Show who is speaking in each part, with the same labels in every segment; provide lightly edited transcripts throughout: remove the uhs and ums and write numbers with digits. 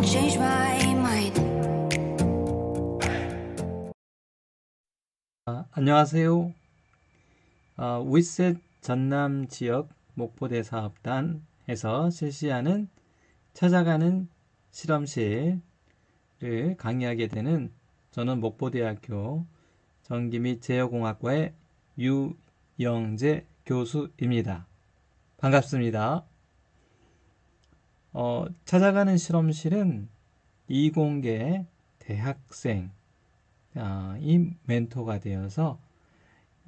Speaker 1: change my mind.
Speaker 2: 안녕하세요. 위셋 전남 지역 목포대 사업단에서 실시하는 찾아가는 실험실을 강의하게 되는 저는 목포대학교 전기 및 제어공학과의 유영재 교수입니다. 반갑습니다. 찾아가는 실험실은 이공계 대학생 이 멘토가 되어서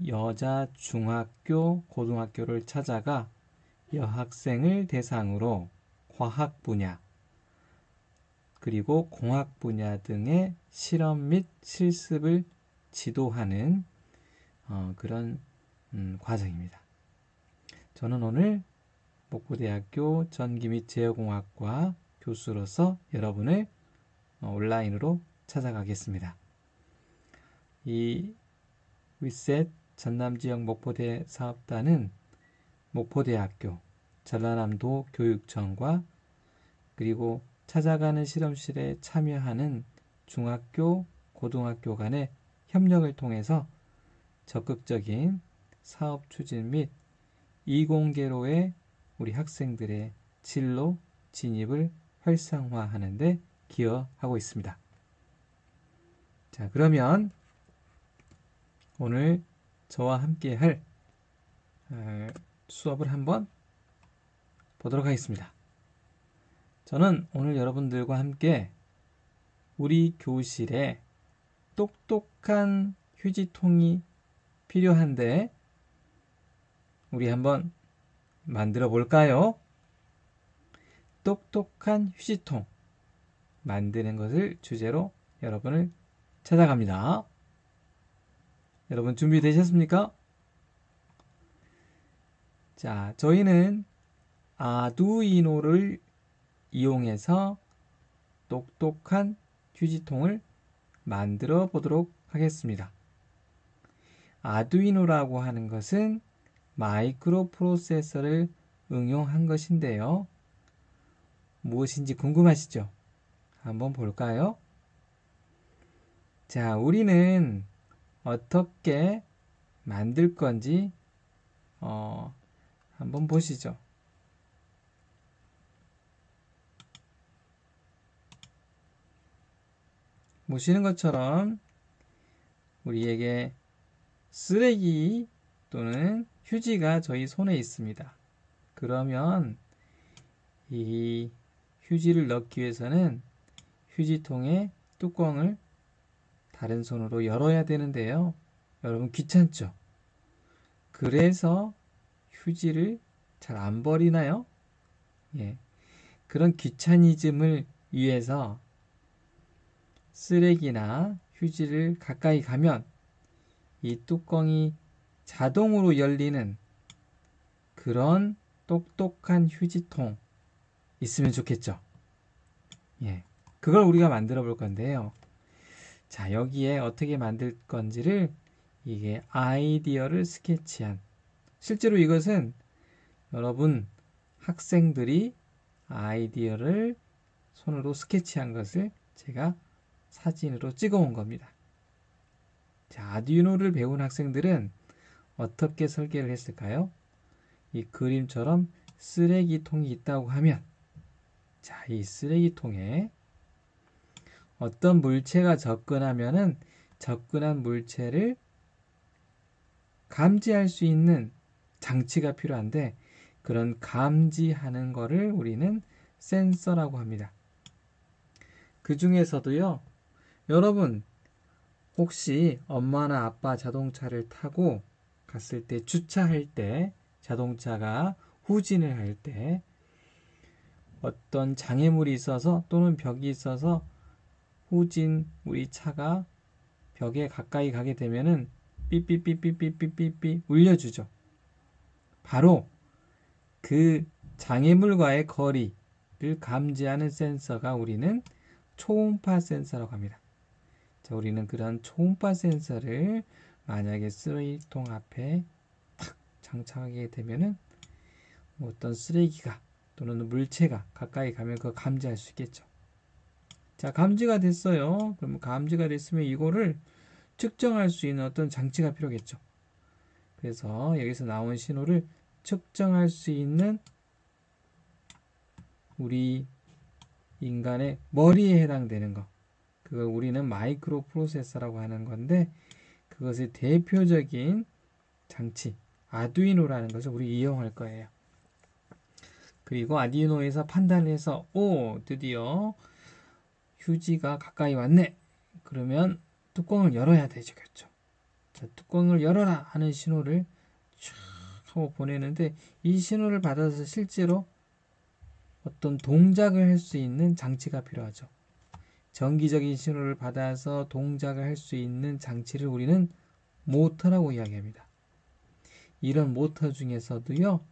Speaker 2: 여자 중학교, 고등학교를 찾아가 여학생을 대상으로 과학 분야, 그리고 공학 분야 등의 실험 및 실습을 지도하는 그런 과정입니다. 저는 오늘 목포대학교 전기 및 제어공학과 교수로서 여러분을 온라인으로 찾아가겠습니다. 이 위셋 전남지역 목포대 사업단은 목포대학교, 전라남도 교육청과 그리고 찾아가는 실험실에 참여하는 중학교, 고등학교 간의 협력을 통해서 적극적인 사업 추진 및 이공계로의 우리 학생들의 진로 진입을 활성화하는 데 기여하고 있습니다. 자, 그러면 오늘 저와 함께 할 수업을 한번 보도록 하겠습니다. 저는 오늘 여러분들과 함께 우리 교실에 똑똑한 휴지통이 필요한데 우리 한번 만들어 볼까요? 똑똑한 휴지통 만드는 것을 주제로 여러분을 찾아갑니다. 여러분 준비되셨습니까? 자, 저희는 아두이노를 이용해서 똑똑한 휴지통을 만들어 보도록 하겠습니다. 아두이노라고 하는 것은 마이크로 프로세서를 응용한 것인데요. 무엇인지 궁금하시죠? 한번 볼까요? 자, 우리는 어떻게 만들 건지 한번 보시죠. 보시는 것처럼 우리에게 쓰레기 또는 휴지가 저희 손에 있습니다. 그러면 이 휴지를 넣기 위해서는 휴지통의 뚜껑을 다른 손으로 열어야 되는데요. 여러분 귀찮죠? 그래서 휴지를 잘 안 버리나요? 예. 그런 귀차니즘을 위해서 쓰레기나 휴지를 가까이 가면 이 뚜껑이 자동으로 열리는 그런 똑똑한 휴지통 있으면 좋겠죠? 예. 그걸 우리가 만들어 볼 건데요. 자, 여기에 어떻게 만들 건지를 이게 아이디어를 스케치한 실제로 이것은 여러분 학생들이 아이디어를 손으로 스케치한 것을 제가 사진으로 찍어 온 겁니다. 자, 아두이노를 배운 학생들은 어떻게 설계를 했을까요? 이 그림처럼 쓰레기통이 있다고 하면 자, 이 쓰레기통에 어떤 물체가 접근하면은 접근한 물체를 감지할 수 있는 장치가 필요한데 그런 감지하는 거를 우리는 센서라고 합니다. 그 중에서도요, 여러분 혹시 엄마나 아빠 자동차를 타고 갔을 때 주차할 때 자동차가 후진을 할 때 어떤 장애물이 있어서 또는 벽이 있어서 후진 우리 차가 벽에 가까이 가게 되면은 삐삐삐삐삐삐삐삐 울려주죠. 바로 그 장애물과의 거리를 감지하는 센서가 우리는 초음파 센서라고 합니다. 자, 우리는 그런 초음파 센서를 만약에 쓰레기통 앞에 탁 장착하게 되면은 어떤 쓰레기가 또는 물체가 가까이 가면 그거 감지할 수 있겠죠. 자, 감지가 됐어요. 그러면 감지가 됐으면 이거를 측정할 수 있는 어떤 장치가 필요하겠죠. 그래서 여기서 나온 신호를 측정할 수 있는 우리 인간의 머리에 해당되는 거. 그걸 우리는 마이크로 프로세서라고 하는 건데 그것의 대표적인 장치, 아두이노라는 것을 우리 이용할 거예요. 그리고 아두이노에서 판단을 해서 드디어 휴지가 가까이 왔네. 그러면 뚜껑을 열어야 되겠죠. 자, 뚜껑을 열어라 하는 신호를 쫙 하고 보내는데 이 신호를 받아서 실제로 어떤 동작을 할 수 있는 장치가 필요하죠. 전기적인 신호를 받아서 동작을 할 수 있는 장치를 우리는 모터라고 이야기합니다. 이런 모터 중에서도요,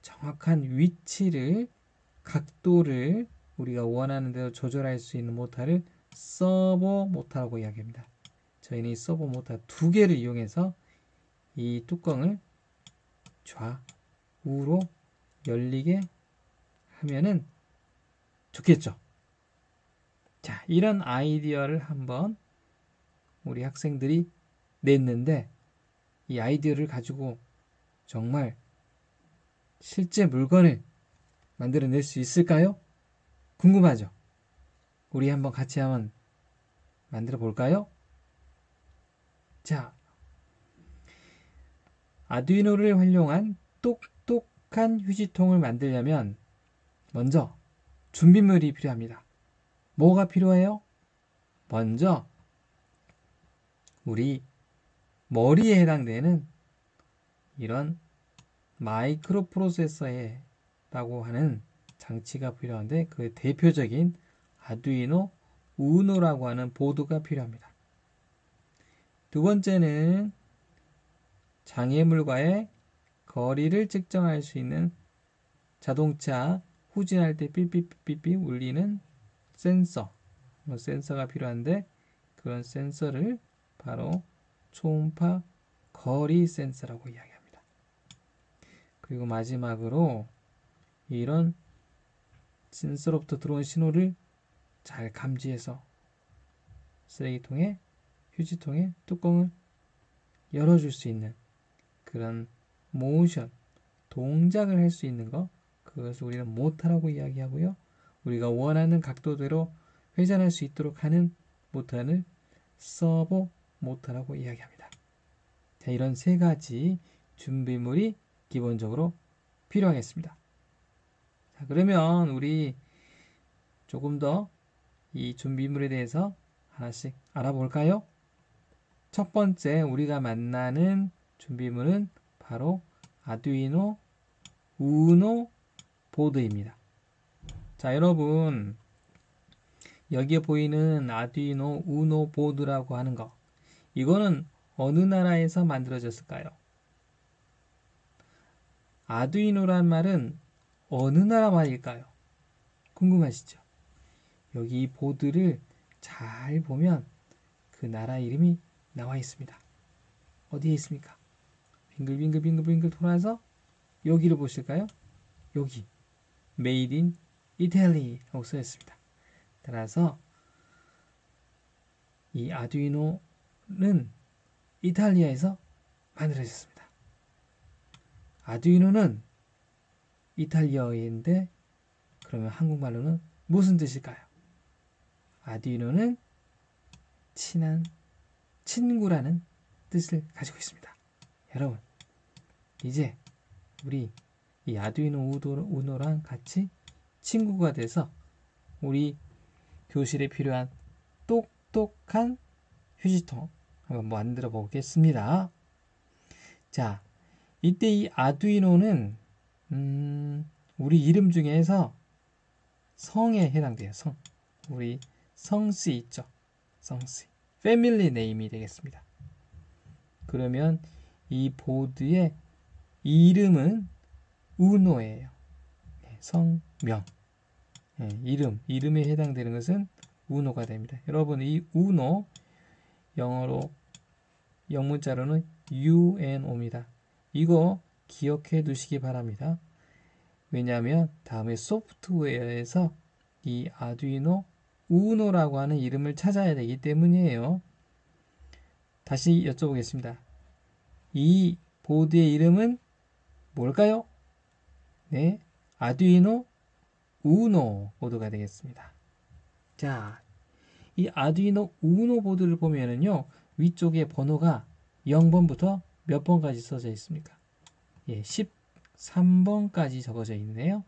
Speaker 2: 정확한 위치를, 각도를 우리가 원하는 대로 조절할 수 있는 모터를 서버 모터라고 이야기합니다. 저희는 이 서버 모터 두 개를 이용해서 이 뚜껑을 좌우로 열리게 하면은 좋겠죠. 자, 이런 아이디어를 한번 우리 학생들이 냈는데 이 아이디어를 가지고 정말 실제 물건을 만들어낼 수 있을까요? 궁금하죠? 우리 한번 같이 한번 만들어 볼까요? 자, 아두이노를 활용한 똑똑한 휴지통을 만들려면 먼저 준비물이 필요합니다. 뭐가 필요해요? 먼저 우리 머리에 해당되는 이런 마이크로 프로세서라고 하는 장치가 필요한데 그 대표적인 아두이노 우노라고 하는 보드가 필요합니다. 두 번째는 장애물과의 거리를 측정할 수 있는 자동차 후진할 때 삐삐삐삐 울리는 센서가 필요한데 그런 센서를 바로 초음파 거리 센서라고 이야기합니다. 그리고 마지막으로 이런 센서로부터 들어온 신호를 잘 감지해서 쓰레기통에 휴지통에 뚜껑을 열어줄 수 있는 그런 모션, 동작을 할 수 있는 것, 그것을 우리는 모터라고 이야기하고요. 우리가 원하는 각도대로 회전할 수 있도록 하는 모터를 서버 모터라고 이야기합니다. 자, 이런 세 가지 준비물이 기본적으로 필요하겠습니다. 자, 그러면 우리 조금 더 이 준비물에 대해서 하나씩 알아볼까요? 첫 번째 우리가 만나는 준비물은 바로 아두이노 우노 보드입니다. 자, 여러분 여기에 보이는 아두이노 우노 보드라고 하는 거 이거는 어느 나라에서 만들어졌을까요? 아두이노란 말은 어느 나라 말일까요? 궁금하시죠? 여기 이 보드를 잘 보면 그 나라 이름이 나와 있습니다. 어디에 있습니까? 빙글빙글 돌아서 여기를 보실까요? 여기 Made in Italy 라고 써 있습니다. 따라서 이 아두이노는 이탈리아에서 만들어졌습니다. 아두이노는 이탈리아어인데 그러면 한국말로는 무슨 뜻일까요? 아두이노는 친한 친구라는 뜻을 가지고 있습니다. 여러분 이제 우리 이 아두이노 우노랑 같이 친구가 돼서 우리 교실에 필요한 똑똑한 휴지통 한번 만들어 보겠습니다. 자, 이때 이 아두이노는 우리 이름 중에서 성에 해당돼요. 성. 우리 성씨 있죠. 성씨. 패밀리 네임이 되겠습니다. 그러면 이 보드의 이름은 우노예요. 성명. 이름에 해당되는 것은 우노가 됩니다. 여러분 이 우노 영어로 영문자로는 UNO입니다. 이거 기억해 두시기 바랍니다. 왜냐하면 다음에 소프트웨어에서 이 아두이노 우노라고 하는 이름을 찾아야 되기 때문이에요. 다시 여쭤보겠습니다. 이 보드의 이름은 뭘까요? 네, 아두이노 우노 보드가 되겠습니다. 자, 이 아두이노 우노 보드를 보면은요, 위쪽에 번호가 0번부터 몇 번까지 써져 있습니까? 예, 13번까지 적어져 있네요.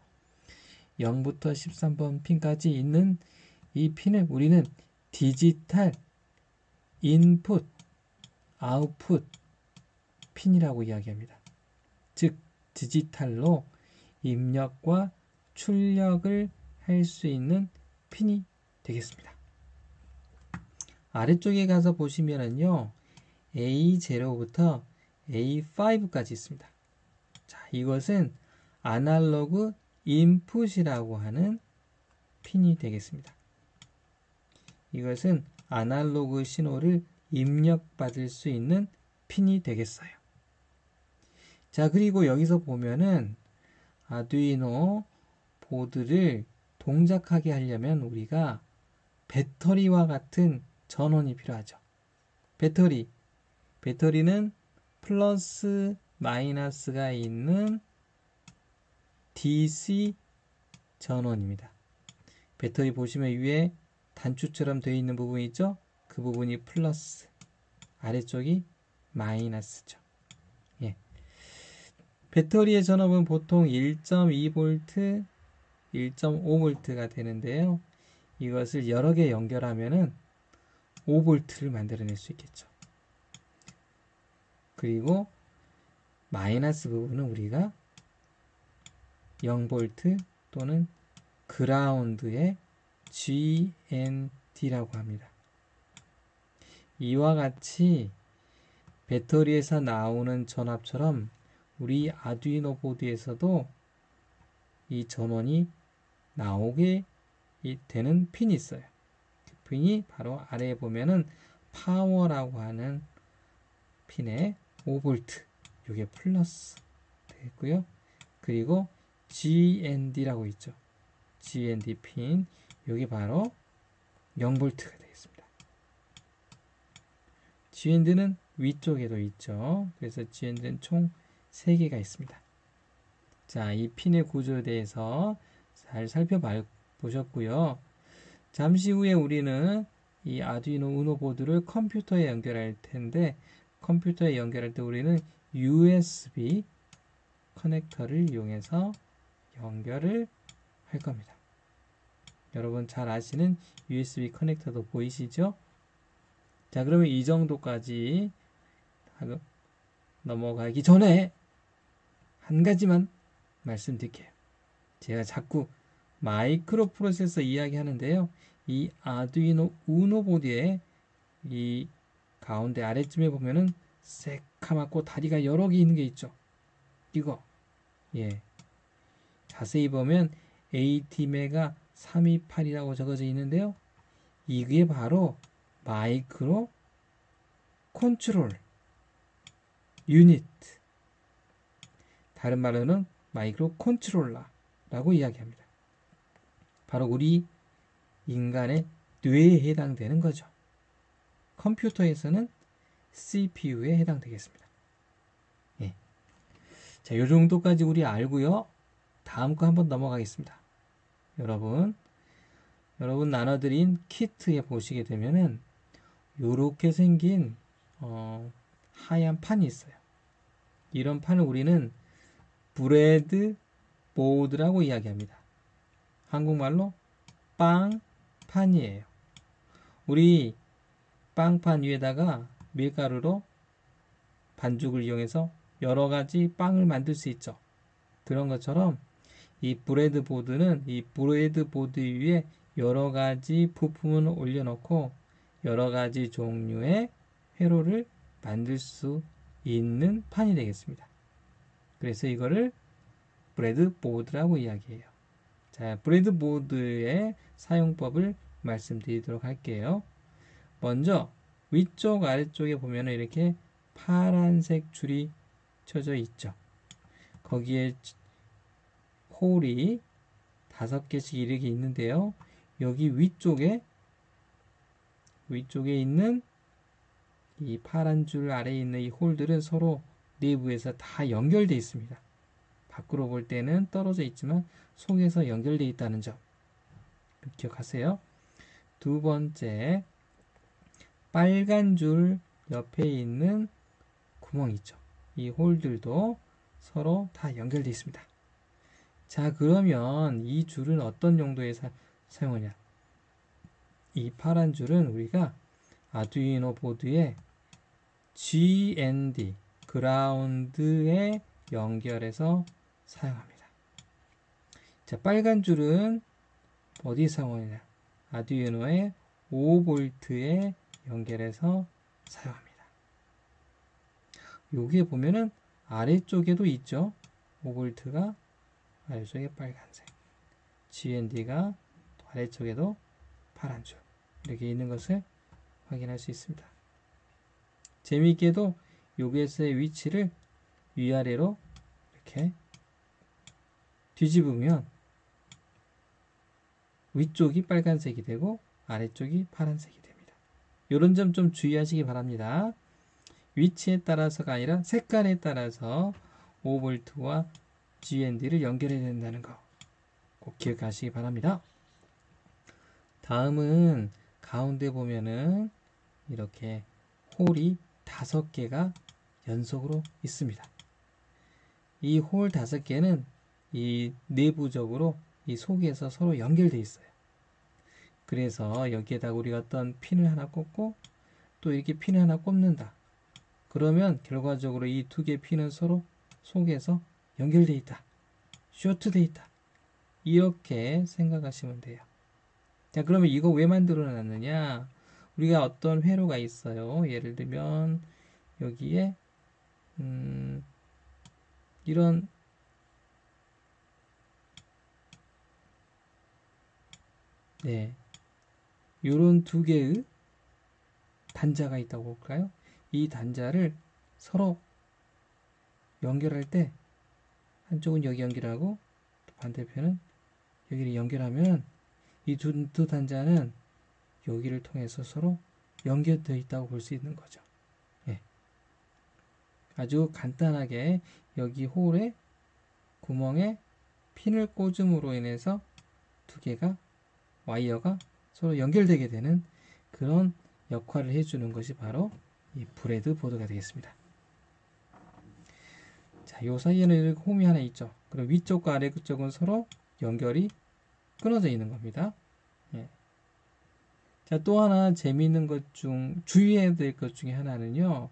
Speaker 2: 0부터 13번 핀까지 있는 이 핀을 우리는 디지털 인풋, 아웃풋 핀이라고 이야기합니다. 즉, 디지털로 입력과 출력을 할 수 있는 핀이 되겠습니다. 아래쪽에 가서 보시면은요, A0부터 A5까지 있습니다. 자, 이것은 아날로그 인풋이라고 하는 핀이 되겠습니다. 이것은 아날로그 신호를 입력받을 수 있는 핀이 되겠어요. 자, 그리고 여기서 보면은 아두이노 보드를 동작하게 하려면 우리가 배터리와 같은 전원이 필요하죠. 배터리는 플러스 마이너스가 있는 DC 전원입니다. 배터리 보시면 위에 단추처럼 되어 있는 부분이 있죠? 그 부분이 플러스, 아래쪽이 마이너스죠. 예. 배터리의 전압은 보통 1.2V, 1.5V가 되는데요. 이것을 여러 개 연결하면은 5V를 만들어낼 수 있겠죠. 그리고 마이너스 부분은 우리가 0V 또는 그라운드의 GND라고 합니다. 이와 같이 배터리에서 나오는 전압처럼 우리 아두이노 보드에서도 이 전원이 나오게 되는 핀이 있어요. 그 핀이 바로 아래에 보면은 파워라고 하는 핀에 5V, 이게 플러스 되겠고요. 그리고 GND라고 있죠. GND 핀, 여기 바로 0V가 되겠습니다. GND는 위쪽에도 있죠. 그래서 GND는 총 3개가 있습니다. 자, 이 핀의 구조에 대해서 잘 살펴보셨고요. 잠시 후에 우리는 이 아두이노 우노 보드를 컴퓨터에 연결할 텐데, 컴퓨터에 연결할 때 우리는 USB 커넥터를 이용해서 연결을 할 겁니다. 여러분 잘 아시는 USB 커넥터도 보이시죠? 자, 그러면 이 정도까지 넘어가기 전에 한 가지만 말씀드릴게요. 제가 자꾸 마이크로 프로세서 이야기 하는데요. 이 아두이노 우노 보드의 이 가운데 아래쯤에 보면은 새카맣고 다리가 여러 개 있는 게 있죠. 이거, 예, 자세히 보면 AT메가 328이라고 적어져 있는데요. 이게 바로 마이크로 컨트롤 유닛, 다른 말로는 마이크로 컨트롤러라고 이야기합니다. 바로 우리 인간의 뇌에 해당되는 거죠. 컴퓨터에서는 CPU에 해당되겠습니다. 예. 자, 요 정도까지 우리 알고요. 다음 거 한번 넘어가겠습니다. 여러분 나눠드린 키트에 보시게 되면은 요렇게 생긴 하얀 판이 있어요. 이런 판을 우리는 브레드 보드라고 이야기합니다. 한국말로 빵판이에요. 우리 빵판 위에다가 밀가루로 반죽을 이용해서 여러 가지 빵을 만들 수 있죠. 그런 것처럼 이 브레드 보드는 이 브레드 보드 위에 여러 가지 부품을 올려놓고 여러 가지 종류의 회로를 만들 수 있는 판이 되겠습니다. 그래서 이거를 브레드 보드라고 이야기해요. 자, 브레드 보드의 사용법을 말씀드리도록 할게요. 먼저 위쪽 아래쪽에 보면 이렇게 파란색 줄이 쳐져 있죠. 거기에 홀이 5개씩 이렇게 있는데요. 여기 위쪽에 있는 이 파란 줄 아래에 있는 이 홀들은 서로 내부에서 다 연결되어 있습니다. 밖으로 볼 때는 떨어져 있지만 속에서 연결되어 있다는 점 기억하세요. 두 번째, 빨간 줄 옆에 있는 구멍이 있죠. 이 홀들도 서로 다 연결되어 있습니다. 자, 그러면 이 줄은 어떤 용도에 사용하냐? 이 파란 줄은 우리가 아두이노 보드에 GND, 그라운드에 연결해서 사용합니다. 자, 빨간 줄은 어디에 사용하느냐? 아두이노에 5V에 연결해서 사용합니다. 여기에 보면은 아래쪽에도 있죠. 5V가 아래쪽에 빨간색, GND가 아래쪽에도 파란 줄 이렇게 있는 것을 확인할 수 있습니다. 재미있게도 여기에서의 위치를 위아래로 이렇게 뒤집으면 위쪽이 빨간색이 되고 아래쪽이 파란색이 됩니다. 이런 점 좀 주의하시기 바랍니다. 위치에 따라서가 아니라 색깔에 따라서 5V와 GND를 연결해야 된다는 거 꼭 기억하시기 바랍니다. 다음은 가운데 보면은 이렇게 홀이 5개가 연속으로 있습니다. 이 홀 5개는 이 내부적으로 이 속에서 서로 연결되어 있어요. 그래서 여기에다가 우리가 어떤 핀을 하나 꽂고 또 이렇게 핀을 하나 꼽는다. 그러면 결과적으로 이 2개 핀은 서로 속에서 연결되어 있다. 쇼트되어 있다. 이렇게 생각하시면 돼요. 자, 그러면 이거 왜 만들어 놨느냐? 우리가 어떤 회로가 있어요. 예를 들면 여기에 이런 요런 2개의 단자가 있다고 볼까요? 이 단자를 서로 연결할 때 한쪽은 여기 연결하고 또 반대편은 여기를 연결하면 이 두 단자는 여기를 통해서 서로 연결되어 있다고 볼 수 있는 거죠. 아주 간단하게 여기 홀에 구멍에 핀을 꽂음으로 인해서 2개가 와이어가 서로 연결되게 되는 그런 역할을 해주는 것이 바로 이 브레드 보드가 되겠습니다. 자, 요 사이에는 홈이 하나 있죠. 그리고 위쪽과 아래쪽은 서로 연결이 끊어져 있는 겁니다. 자, 또 하나 재미있는 것 중 주의해야 될 것 중에 하나는요.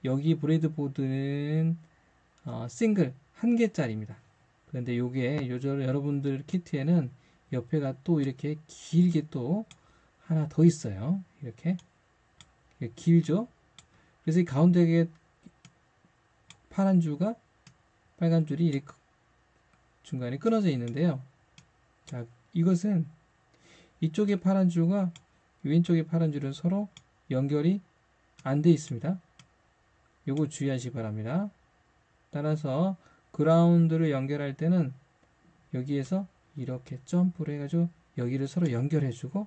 Speaker 2: 여기 브레드 보드는 싱글 1개짜리입니다. 그런데 요게 여러분들 키트에는 옆에가 또 이렇게 길게 또 하나 더 있어요. 이렇게 길죠. 그래서 이 가운데에 파란 줄과 빨간 줄이 이렇게 중간에 끊어져 있는데요. 자, 이것은 이쪽의 파란 줄과 왼쪽의 파란 줄은 서로 연결이 안 돼 있습니다. 요거 주의하시기 바랍니다. 따라서 그라운드를 연결할 때는 여기에서 이렇게 점프를 해가지고 여기를 서로 연결해주고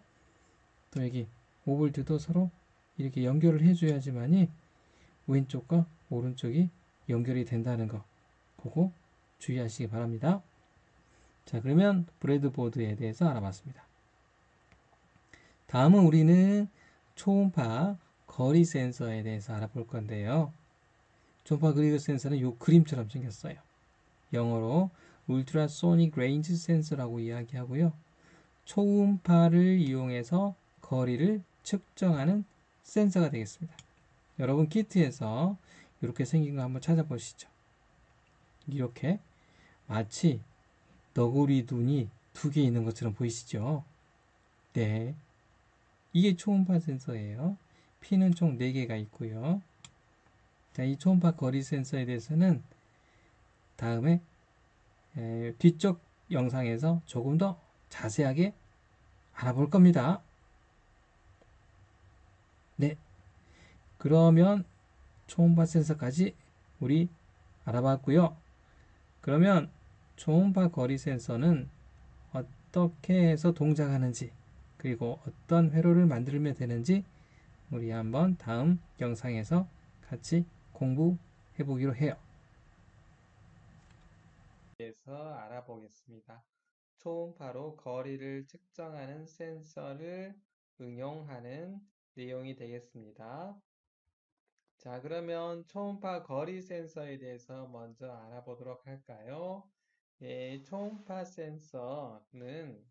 Speaker 2: 또 여기 5V도 서로 이렇게 연결을 해줘야지만이 왼쪽과 오른쪽이 연결이 된다는 거 그거 주의하시기 바랍니다. 자, 그러면 브레드보드에 대해서 알아봤습니다. 다음은 우리는 초음파 거리 센서에 대해서 알아볼 건데요. 초음파 거리 센서는 이 그림처럼 생겼어요. 영어로 울트라소닉 레인지 센서라고 이야기하고요. 초음파를 이용해서 거리를 측정하는 센서가 되겠습니다. 여러분 키트에서 이렇게 생긴 거 한번 찾아보시죠. 이렇게 마치 너구리 눈이 2개 있는 것처럼 보이시죠? 네, 이게 초음파 센서예요. 핀은 총 4개가 있고요. 자, 이 초음파 거리 센서에 대해서는 다음에 뒤쪽 영상에서 조금 더 자세하게 알아볼 겁니다. 네, 그러면 초음파 센서까지 우리 알아봤고요. 그러면 초음파 거리 센서는 어떻게 해서 동작하는지 그리고 어떤 회로를 만들면 되는지 우리 한번 다음 영상에서 같이 공부해 보기로 해요. 그래서 알아보겠습니다. 초음파로 거리를 측정하는 센서를 응용하는 내용이 되겠습니다. 자, 그러면 초음파 거리 센서에 대해서 먼저 알아보도록 할까요? 예, 초음파 센서는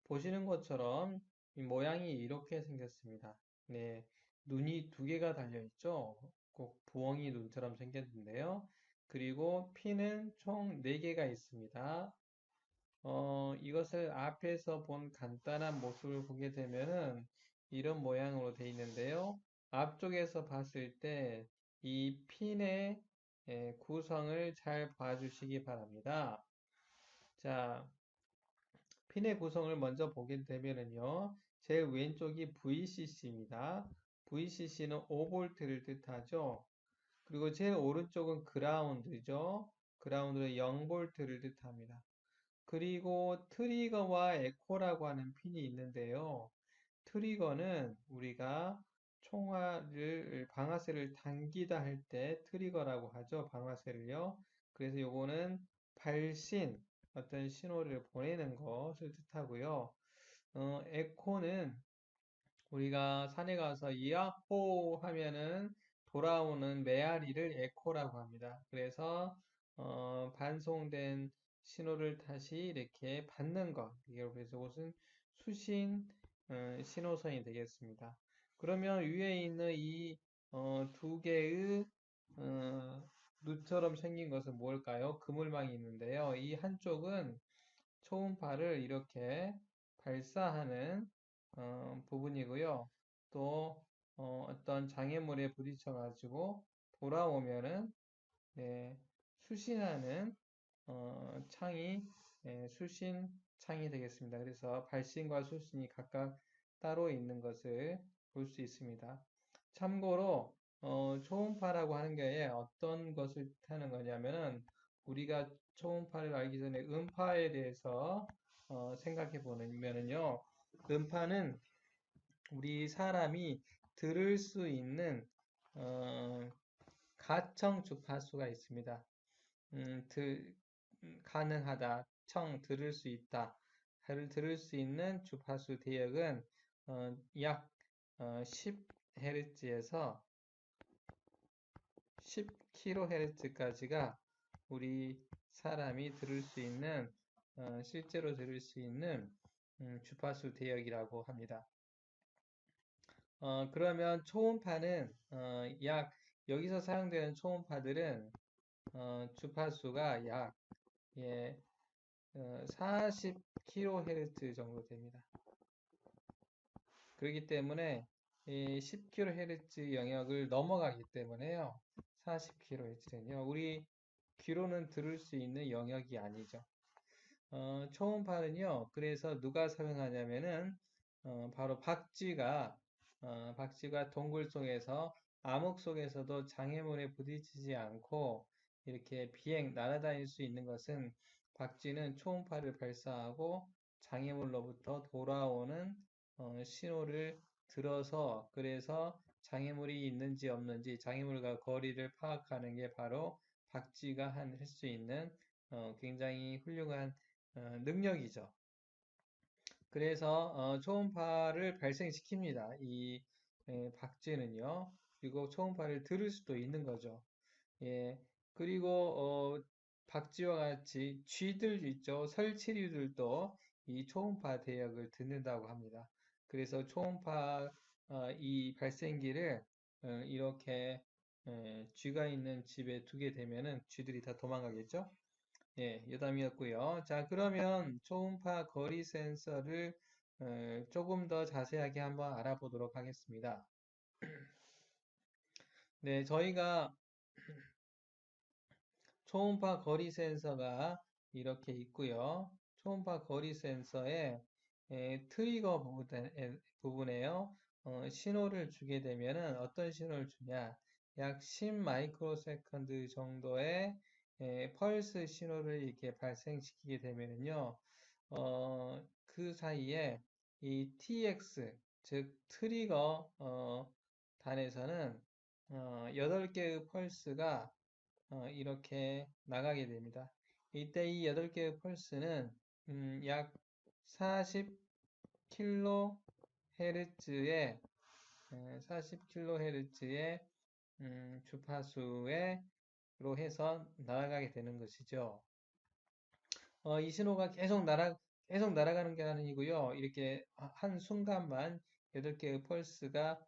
Speaker 2: 보시는 것처럼 이 모양이 이렇게 생겼습니다. 네, 눈이 두 개가 달려 있죠? 꼭 부엉이 눈처럼 생겼는데요. 그리고 핀은 총 4개가 있습니다. 이것을 앞에서 본 간단한 모습을 보게 되면은 이런 모양으로 되어 있는데요. 앞쪽에서 봤을 때 이 핀의 구성을 잘 봐주시기 바랍니다. 자, 핀의 구성을 먼저 보게 되면은요, 제일 왼쪽이 VCC입니다. VCC는 5V를 뜻하죠. 그리고 제일 오른쪽은 그라운드죠. 그라운드는 0V를 뜻합니다. 그리고 트리거와 에코라고 하는 핀이 있는데요. 트리거는 우리가 방아쇠를 당기다 할 때 트리거라고 하죠. 방아쇠를요. 그래서 요거는 발신, 어떤 신호를 보내는 것을 뜻하고요. 에코는 우리가 산에 가서 야호 하면은 돌아오는 메아리를 에코라고 합니다. 그래서 반송된 신호를 다시 이렇게 받는 것. 그래서 이것은 수신 신호선이 되겠습니다. 그러면 위에 있는 이 두 개의 눈처럼 생긴 것은 뭘까요? 그물망이 있는데요. 이 한쪽은 초음파를 이렇게 발사하는 부분이고요. 또 어떤 장애물에 부딪혀 가지고 돌아오면은 네, 수신하는 창이 수신 창이 되겠습니다. 그래서 발신과 수신이 각각 따로 있는 것을 볼 수 있습니다. 참고로 초음파라고 하는 게 어떤 것을 뜻하는 거냐면은 우리가 초음파를 알기 전에 음파에 대해서 생각해 보면은요. 음파는 우리 사람이 들을 수 있는 가청 주파수가 있습니다. 가능하다, 들을 수 있다, 들을 수 있는 주파수 대역은 약 10Hz에서 10kHz까지가 우리 사람이 들을 수 있는 실제로 들을 수 있는 주파수 대역이라고 합니다. 그러면 초음파는 여기서 사용되는 초음파들은 주파수가 약 40kHz 정도 됩니다. 그렇기 때문에 이 10kHz 영역을 넘어가기 때문에요. 40kHz는요. 우리 귀로는 들을 수 있는 영역이 아니죠. 초음파는요. 그래서 누가 사용하냐면은 바로 박쥐가 동굴 속에서 암흑 속에서도 장애물에 부딪히지 않고 이렇게 날아다닐 수 있는 것은 박쥐는 초음파를 발사하고 장애물로부터 돌아오는 신호를 들어서 그래서 장애물이 있는지 없는지 장애물과 거리를 파악하는 게 바로 박쥐가 할 수 있는 굉장히 훌륭한 능력이죠. 그래서 초음파를 발생시킵니다. 이 박쥐는요. 그리고 초음파를 들을 수도 있는 거죠. 예. 그리고 박쥐와 같이 쥐들 있죠. 설치류들도 이 초음파 대역을 듣는다고 합니다. 그래서 초음파 이 발생기를 이렇게 쥐가 있는 집에 두게 되면은 쥐들이 다 도망가겠죠? 예, 여담이었고요. 자, 그러면 초음파 거리 센서를 조금 더 자세하게 한번 알아보도록 하겠습니다. 네, 저희가 초음파 거리 센서가 이렇게 있고요. 초음파 거리 센서의 트리거 부분에요. 신호를 주게 되면은 어떤 신호를 주냐? 약 10 마이크로세컨드 정도의 펄스 신호를 이렇게 발생시키게 되면은요. 그 사이에 이 TX, 즉 트리거 단에서는 8개의 펄스가 이렇게 나가게 됩니다. 이때 이 8개의 펄스는 약 40kHz의 40kHz의 주파수로 해서 날아가게 되는 것이죠. 이 신호가 계속 날아가는 게 아니고요. 이렇게 한 순간만 8개의 펄스가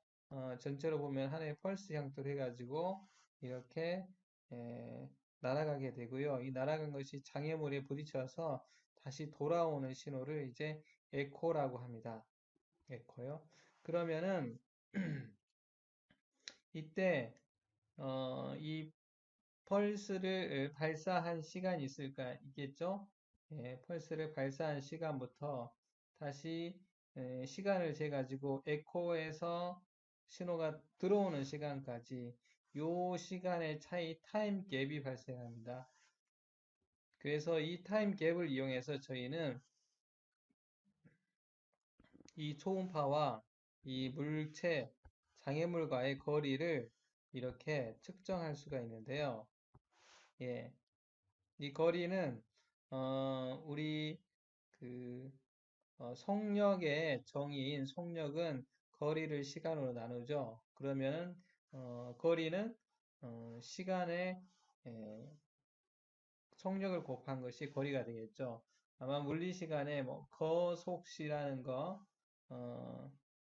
Speaker 2: 전체로 보면 하나의 펄스 형태로 해가지고 이렇게 에, 날아가게 되고요. 이 날아간 것이 장애물에 부딪혀서 다시 돌아오는 신호를 이제 에코라고 합니다. 에코요. 그러면은 이때 이 펄스를 발사한 시간이 있겠죠? 예, 펄스를 발사한 시간부터 다시 시간을 재가지고 에코에서 신호가 들어오는 시간까지 요 시간의 차이 타임 갭이 발생합니다. 그래서 이 타임 갭을 이용해서 저희는 이 초음파와 이 물체, 장애물과의 거리를 이렇게 측정할 수가 있는데요. 예, 이 거리는 우리 그 속력의 정의인 속력은 거리를 시간으로 나누죠. 그러면 거리는 시간의 속력을 곱한 것이 거리가 되겠죠. 아마 물리 시간에 뭐 거속시라는 거,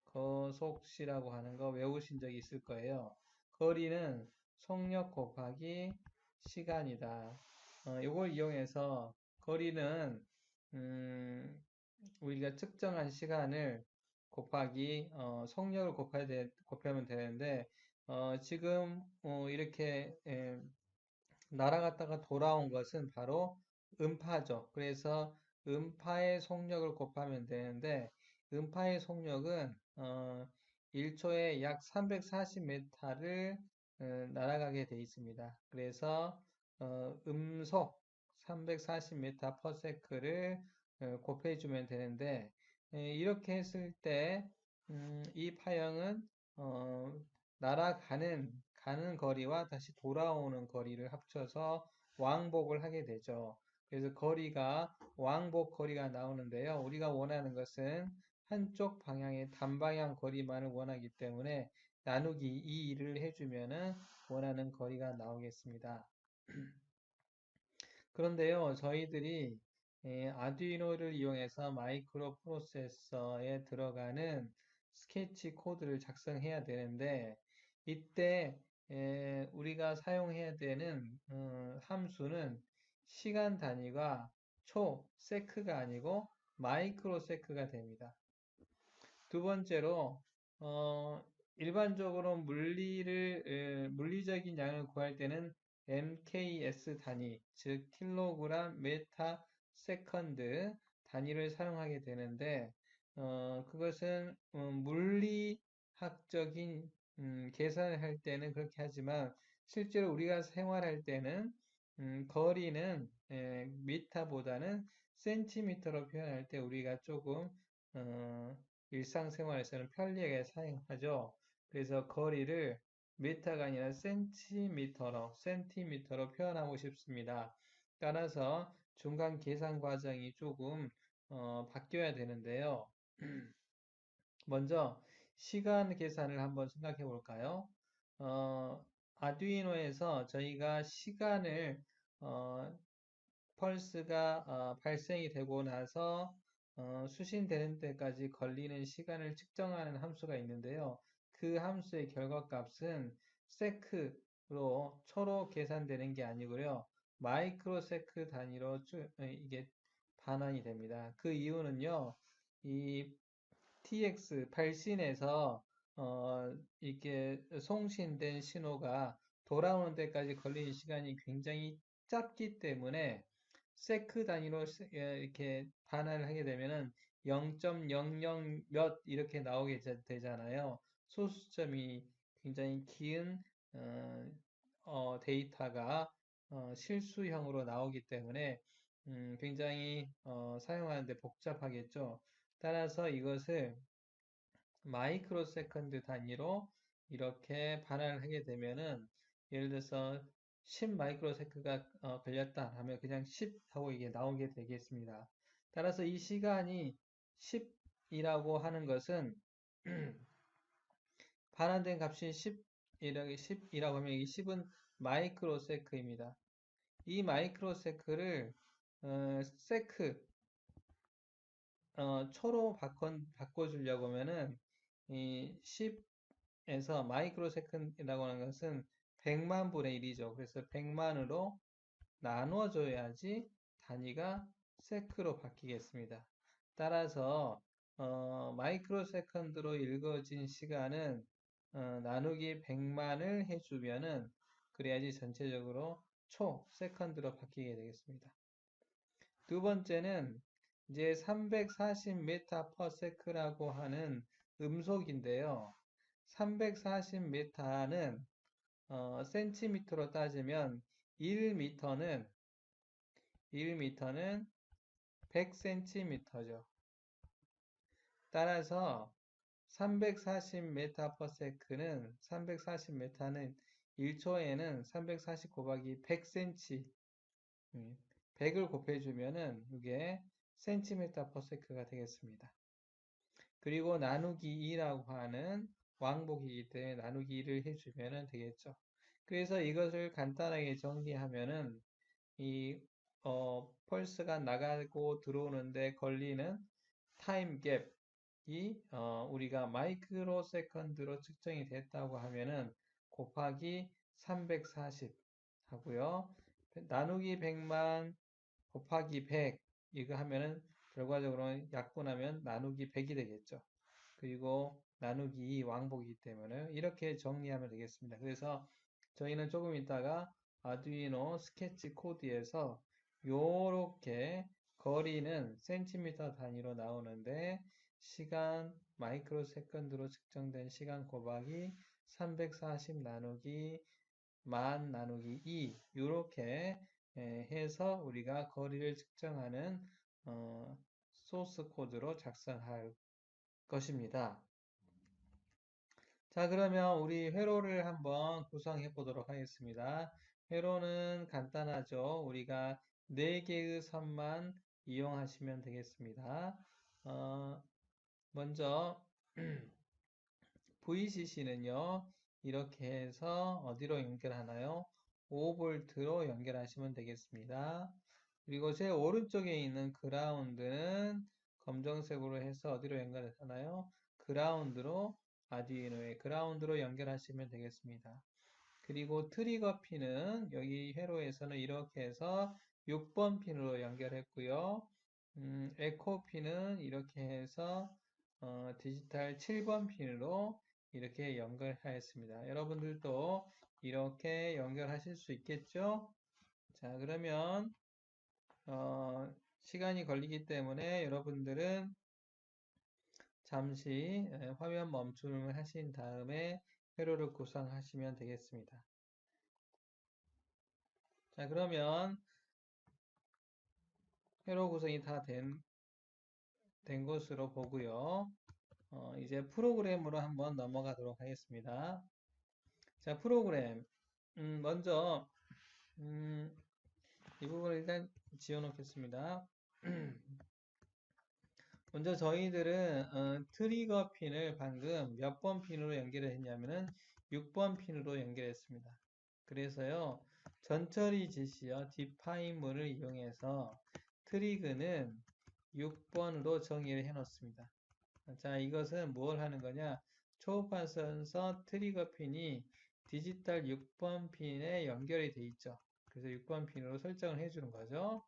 Speaker 2: 거속시라고 하는 거 외우신 적이 있을 거예요. 거리는 속력 곱하기 시간이다. 이걸 이용해서 거리는 우리가 측정한 시간을 곱하기 속력을 곱하면 되는데 지금 이렇게 날아갔다가 돌아온 것은 바로 음파죠. 그래서 음파의 속력을 곱하면 되는데 음파의 속력은 1초에 약 340m를 날아가게 되어 있습니다. 그래서 음속 340m/s를 곱해주면 되는데 이렇게 했을 때 이 파형은 가는 거리와 다시 돌아오는 거리를 합쳐서 왕복을 하게 되죠. 그래서 거리가 왕복 거리가 나오는데요. 우리가 원하는 것은 한쪽 방향의 단방향 거리만을 원하기 때문에 나누기 2를 해주면은 원하는 거리가 나오겠습니다. 그런데요, 저희들이 아두이노를 이용해서 마이크로 프로세서에 들어가는 스케치 코드를 작성해야 되는데 이때 우리가 사용해야 되는 함수는 시간 단위가 세크가 아니고 마이크로 세크가 됩니다. 두 번째로 일반적으로 물리적인 양을 구할 때는 MKS 단위, 즉 킬로그램 메타 세컨드 단위를 사용하게 되는데 그것은 물리학적인 계산을 할 때는 그렇게 하지만 실제로 우리가 생활할 때는 거리는 미터보다는 센티미터로 표현할 때 우리가 조금 일상생활에서는 편리하게 사용하죠. 그래서 거리를 미터가 아니라 센티미터로 표현하고 싶습니다. 따라서 중간 계산 과정이 조금 바뀌어야 되는데요. 먼저 시간 계산을 한번 생각해 볼까요? 아두이노에서 저희가 시간을 펄스가 발생이 되고 나서 수신되는 때까지 걸리는 시간을 측정하는 함수가 있는데요. 그 함수의 결과값은 세크로 초로 계산되는 게 아니고요. 마이크로 세크 단위로 이게 반환이 됩니다. 그 이유는요. 이 TX 발신에서 이렇게 송신된 신호가 돌아오는 데까지 걸리는 시간이 굉장히 짧기 때문에 세크 단위로 이렇게 반환을 하게 되면은 0.00 몇 이렇게 나오게 되잖아요. 소수점이 굉장히 긴 데이터가 실수형으로 나오기 때문에 굉장히 사용하는데 복잡하겠죠. 따라서 이것을 마이크로 세컨드 단위로 이렇게 반환을 하게 되면은 예를 들어서 10 마이크로 세컨드가 걸렸다 하면 그냥 10 하고 이게 나오게 되겠습니다. 따라서 이 시간이 10이라고 하는 것은 반환된 값이 10이라고 하면 이 10은 마이크로 세크입니다. 이 마이크로 세크를 세크 초로 바꿔주려고 하면은 이 10에서 마이크로 세컨이라고 하는 것은 100만 분의 1이죠. 그래서 100만으로 나눠줘야지 단위가 세크로 바뀌겠습니다. 따라서 마이크로 세컨드로 읽어진 시간은 나누기 100만을 해주면은 그래야지 전체적으로 초 세컨드로 바뀌게 되겠습니다. 두 번째는 이제 340m/s라고 하는 음속인데요. 340m는 센티미터로 따지면 1m는 100cm죠. 따라서 340m는 1초에는 340 곱하기 100cm 100을 곱해주면은 이게 cm/s가 되겠습니다. 그리고 나누기 2라고 하는 왕복이기 때문에 나누기 2를 해주면 되겠죠. 그래서 이것을 간단하게 정리하면은 이 펄스가 나가고 들어오는데 걸리는 타임 갭이 우리가 마이크로 세컨드로 측정이 됐다고 하면은 곱하기 340 하고요. 나누기 100만 곱하기 100 이거 하면은 결과적으로 약분하면 나누기 100이 되겠죠. 그리고 나누기 2 왕복이기 때문에 이렇게 정리하면 되겠습니다. 그래서 저희는 조금 있다가 아두이노 스케치 코드에서 요렇게 거리는 센티미터 단위로 나오는데 시간 마이크로 세컨드로 측정된 시간 곱하기 340 나누기 만 나누기 2 이렇게 해서 우리가 거리를 측정하는 소스 코드로 작성할 것입니다. 자, 그러면 우리 회로를 한번 구성해 보도록 하겠습니다. 회로는 간단하죠. 우리가 4개의 선만 이용하시면 되겠습니다. 먼저 VCC는요. 이렇게 해서 어디로 연결하나요? 5V로 연결하시면 되겠습니다. 그리고 제 오른쪽에 있는 그라운드는 검정색으로 해서 어디로 연결하나요? 그라운드로 아두이노의 그라운드로 연결하시면 되겠습니다. 그리고 트리거 핀은 여기 회로에서는 이렇게 해서 6번 핀으로 연결했고요. 에코 핀은 이렇게 해서 디지털 7번 핀으로 이렇게 연결하였습니다. 여러분들도 이렇게 연결하실 수 있겠죠? 자, 그러면 시간이 걸리기 때문에 여러분들은 잠시 화면 멈춤을 하신 다음에 회로를 구성하시면 되겠습니다. 자, 그러면 회로 구성이 다 된 것으로 보고요. 이제 프로그램으로 한번 넘어가도록 하겠습니다. 자, 프로그램. 먼저 이 부분을 일단 지워놓겠습니다. 먼저 저희들은 트리거 핀을 방금 몇 번 핀으로 연결을 했냐면은 6번 핀으로 연결했습니다. 그래서요, 전처리 지시어 define 문을 이용해서 트리그는 6번으로 정의를 해 놓습니다. 자, 이것은 뭘 하는 거냐? 초음파 센서 트리거 핀이 디지털 6번 핀에 연결이 돼 있죠. 그래서 6번 핀으로 설정을 해주는 거죠.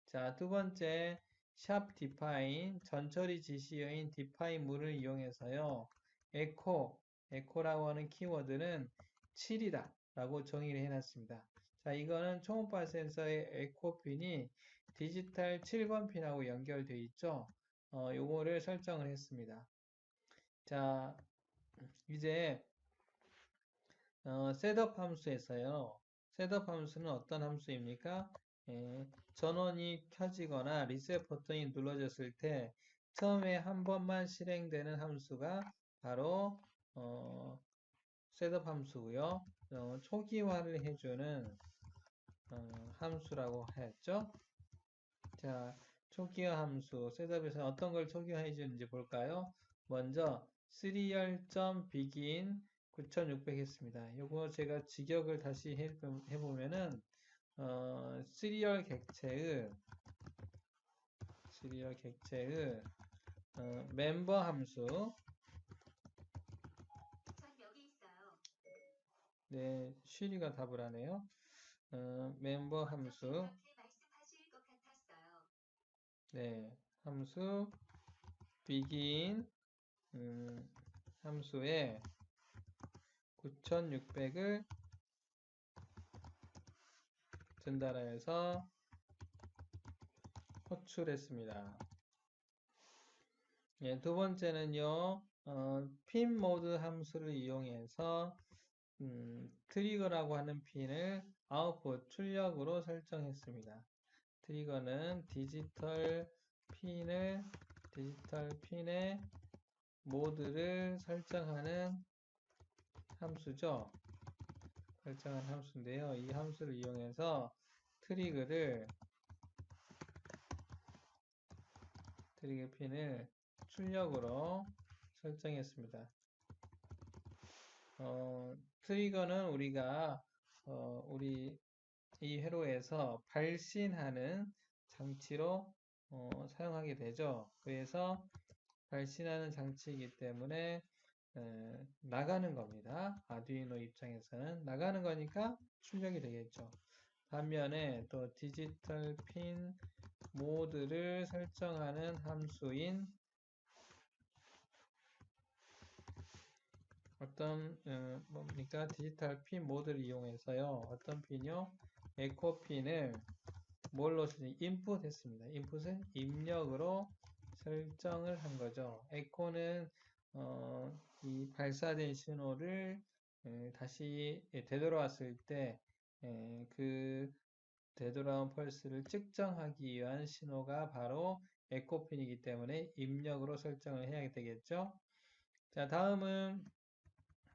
Speaker 2: 자, 두 번째, 샵 define, 전처리 지시어인 define 문을 이용해서요, 에코라고 하는 키워드는 7이다 라고 정의를 해놨습니다. 자, 이거는 초음파 센서의 에코 핀이 디지털 7번 핀하고 연결되어 있죠. 요거를 설정을 했습니다. 자, 이제 셋업 함수에서요. 셋업 함수는 어떤 함수입니까? 전원이 켜지거나 리셋 버튼이 눌러졌을 때 처음에 한 번만 실행되는 함수가 바로 셋업 함수고요. 초기화를 해주는 함수라고 했죠. 자, 초기화 함수 셋업에서 어떤 걸 초기화해 주는지 볼까요? 먼저 serial.begin 9600 했습니다. 요거 제가 직역을 다시 해보면은 시리얼 객체의 멤버 함수. 네, 쉬리가 답을 하네요. 멤버 함수. 네, 함수 begin 함수에 9600을 전달하여서 호출했습니다. 예, 두 번째는요, 핀 모드 함수를 이용해서 트리거라고 하는 핀을 아웃풋 출력으로 설정했습니다. 트리거는 디지털 핀의 모드를 설정하는 함수죠. 설정한 함수인데요. 이 함수를 이용해서 트리거 핀을 출력으로 설정했습니다. 트리거는 우리가 우리 이 회로에서 발신하는 장치로 사용하게 되죠. 그래서 발신하는 장치이기 때문에 나가는 겁니다. 아두이노 입장에서는 나가는 거니까 출력이 되겠죠. 반면에 또 디지털 핀 모드를 설정하는 함수인 어떤 뭡니까? 디지털 핀 모드를 이용해서요. 어떤 핀이요? 에코 핀을 뭘로 인풋 했습니다. 인풋을 입력으로 설정을 한 거죠. 에코는 이 발사된 신호를 다시 되돌아왔을 때 그 되돌아온 펄스를 측정하기 위한 신호가 바로 에코핀이기 때문에 입력으로 설정을 해야 되겠죠. 자, 다음은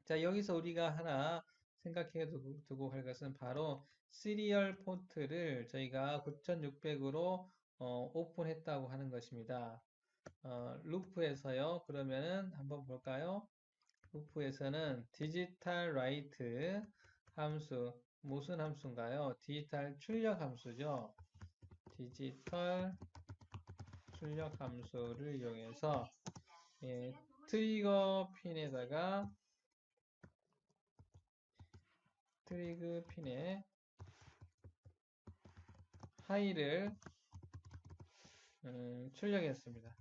Speaker 2: 자, 여기서 우리가 하나 생각해 두고 할 것은 바로 시리얼 포트를 저희가 9600으로 오픈했다고 하는 것입니다. 루프에서요. 그러면은 한번 볼까요? 루프에서는 디지털 라이트 함수 무슨 함수인가요? 디지털 출력 함수죠. 디지털 출력 함수를 이용해서 트리거 핀에 하이를 출력했습니다.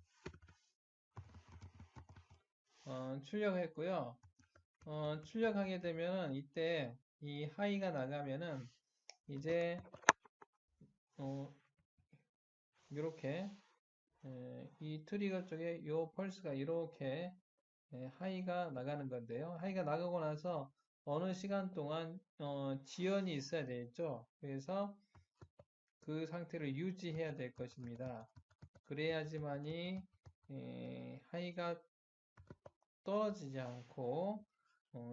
Speaker 2: 출력했고요. 출력하게 되면 이때 이 하이가 나가면은 이제 이렇게 이 트리거 쪽에 이 펄스가 이렇게 하이가 나가는 건데요. 하이가 나가고 나서 어느 시간 동안 지연이 있어야 되겠죠. 그래서 그 상태를 유지해야 될 것입니다. 그래야지만이 하이가 떨어지지 않고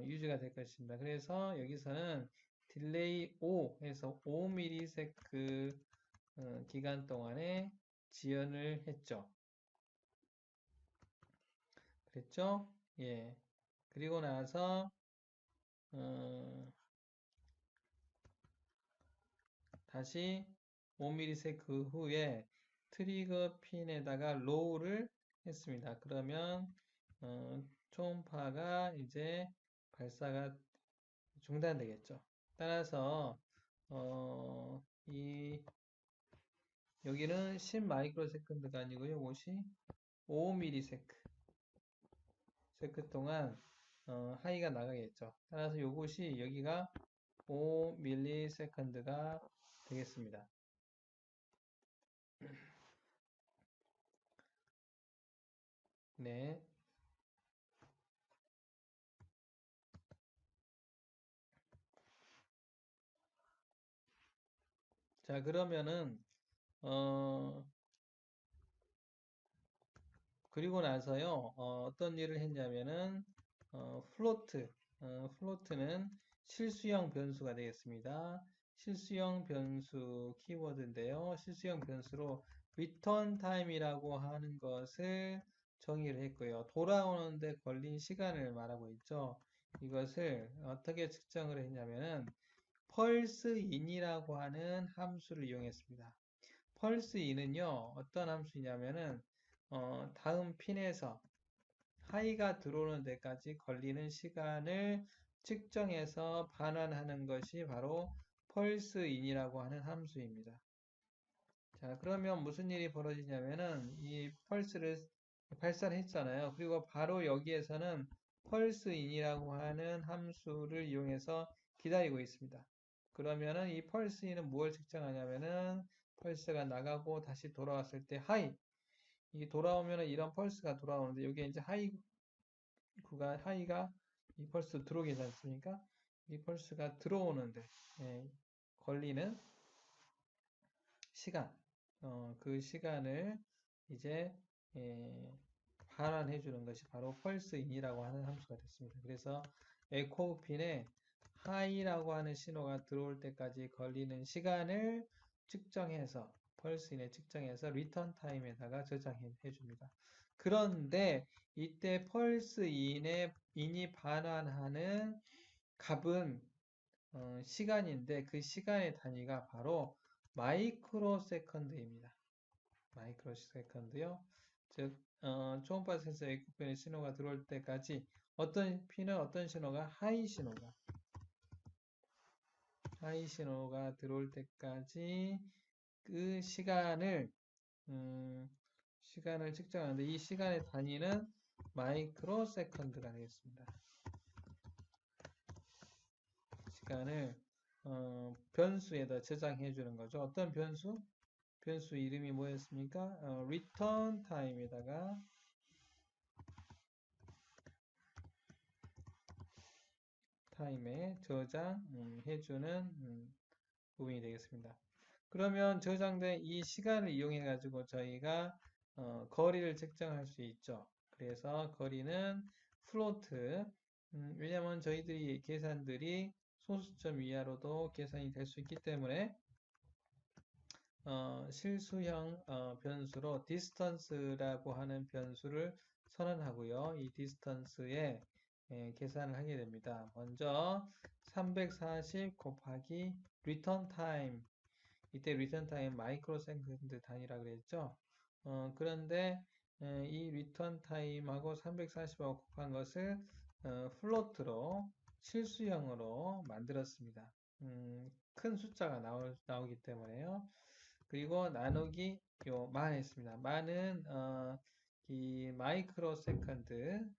Speaker 2: 유지가 될 것입니다. 그래서 여기서는 딜레이 5에서 5ms 기간 동안에 지연을 했죠. 그랬죠? 예. 그리고 나서 다시 5ms 그 후에 트리거 핀에다가 로우를 했습니다. 그러면 초음파가 이제 발사가 중단되겠죠. 따라서 여기는 10 마이크로세컨드가 아니고요. 이것이 5ms 동안 하이가 나가겠죠. 따라서 이것이 여기가 5ms가 되겠습니다. 네. 자, 그러면은
Speaker 1: 그리고 나서요, 어떤 일을 했냐면은, 플로트는 실수형 변수가 되겠습니다. 실수형 변수 키워드인데요. 실수형 변수로 return time이라고 하는 것을 정의를 했고요. 돌아오는데 걸린 시간을 말하고 있죠. 이것을 어떻게 측정을 했냐면은, pulseIn이라고 하는 함수를 이용했습니다. pulseIn은요, 어떤 함수냐면은, 다음 핀에서 하이가 들어오는 데까지 걸리는 시간을 측정해서 반환하는 것이 바로 pulseIn이라고 하는 함수입니다. 자, 그러면 무슨 일이 벌어지냐면은, 이 펄스를 발사를 했잖아요. 그리고 바로 여기에서는 pulseIn이라고 하는 함수를 이용해서 기다리고 있습니다. 그러면은 이 pulseIn은 무엇을 측정하냐면은, 펄스가 나가고 다시 돌아왔을 때 하이, 이게 돌아오면은 이런 펄스가 돌아오는데, 여기에 이제 하이가 이 펄스 들어오게 되지 않습니까? 이 펄스가 들어오는데 걸리는 시간, 그 시간을 이제 반환해 주는 것이 바로 펄스인이라고 하는 함수가 됐습니다. 그래서 에코핀에 하이라고 하는 신호가 들어올 때까지 걸리는 시간을 측정해서 펄스인에 측정해서 리턴 타임에다가 저장해 줍니다. 그런데 이때 인이 반환하는 값은 시간인데 그 시간의 단위가 바로 마이크로 세컨드입니다. 마이크로 세컨드요. 즉 초음파 센서 에코핀의 신호가 들어올 때까지 어떤 신호가 하이 신호가 들어올 때까지 그 시간을 측정하는데 이 시간의 단위는 마이크로 세컨드가 되겠습니다. 시간을 변수에다 저장해 주는 거죠. 어떤 변수? 변수 이름이 뭐였습니까? return time에다가 타임에 저장해 주는 부분이 되겠습니다. 그러면 저장된 이 시간을 이용해 가지고 저희가 거리를 측정할 수 있죠. 그래서 거리는 플로트, 왜냐하면 저희들이 계산들이 소수점 이하로도 계산이 될 수 있기 때문에 실수형 변수로 distance라고 하는 변수를 선언하고요. 이 distance에 계산을 하게 됩니다. 먼저 340 곱하기 return time, 이때 return time 마이크로 세컨드 단위라 그랬죠. 그런데 이 return time하고 340하고 곱한 것을 플로트로 실수형으로 만들었습니다. 큰 숫자가 나오기 때문에요. 그리고 나누기 만 했습니다. 만은 이 마이크로 세컨드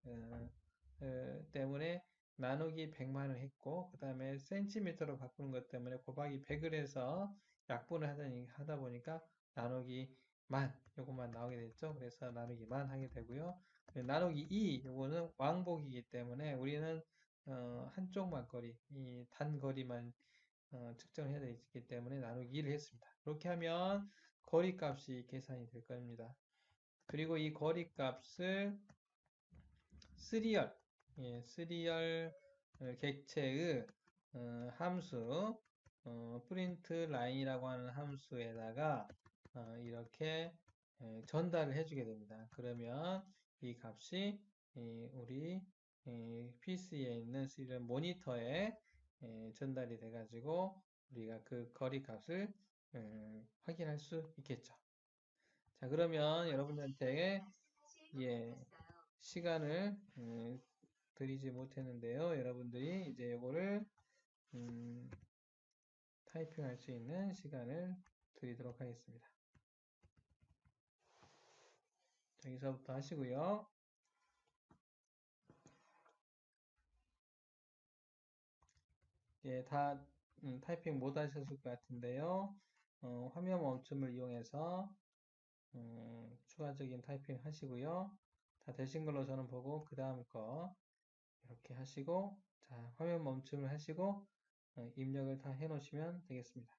Speaker 1: 때문에 나누기 100만을 했고 그 다음에 센티미터로 바꾸는 것 때문에 곱하기 100을 해서 약분을 하다 보니까 나누기 만 요것만 나오게 됐죠. 그래서 나누기 만 하게 되고요. 나누기 2 요거는 왕복이기 때문에 우리는 한쪽만 거리, 이 단거리만 측정해야 되기 때문에 나누기 1을 했습니다. 그렇게 하면 거리값이 계산이 될 겁니다. 그리고 이 거리값을 시리얼 객체의 함수 프린트 라인이라고 하는 함수에다가 이렇게 전달을 해주게 됩니다. 그러면 이 값이 우리 PC에 있는 시리얼 모니터에 전달이 돼가지고 우리가 그 거리 값을 확인할 수 있겠죠. 자, 그러면 여러분들한테 시간을 드리지 못했는데요. 여러분들이 이제 이거를 타이핑할 수 있는 시간을 드리도록 하겠습니다. 여기서부터 하시고요. 예, 다 타이핑 못 하셨을 것 같은데요. 화면 멈춤을 이용해서 추가적인 타이핑 하시고요. 다 되신 걸로 저는 보고 그 다음 거 이렇게 하시고 자 화면 멈춤을 하시고 입력을 다 해 놓으시면 되겠습니다.